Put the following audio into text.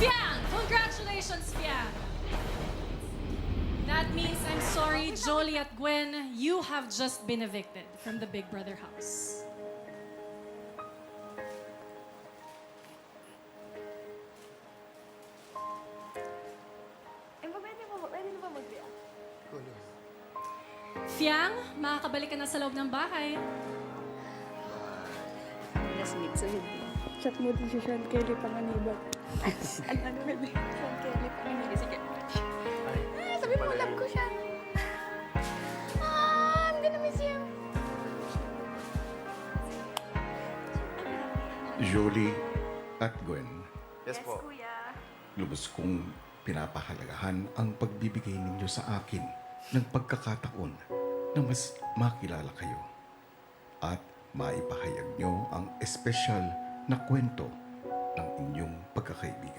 Fiang! Congratulations, Fiang! That means, I'm sorry, Jolie at Gwen, you have just been evicted from the Big Brother house. Pwede na ba mag-react? Fiang, makakabalik ka na sa loob ng bahay. Last meet sa hindi. Chat mo din si Sean Kelly Panganiban. Ano ba din? Sean Kelly pa rin. Sige. Sabi mo, love ko siya. I'm gonna miss you. Jolie at Gwen, Yes po. Kuya. lubos kong pinapahalagahan ang pagbibigay ninyo sa akin ng pagkakataon na mas makilala kayo at maipahayag nyo ang espesyal na kwento ng inyong pagkakaibigan.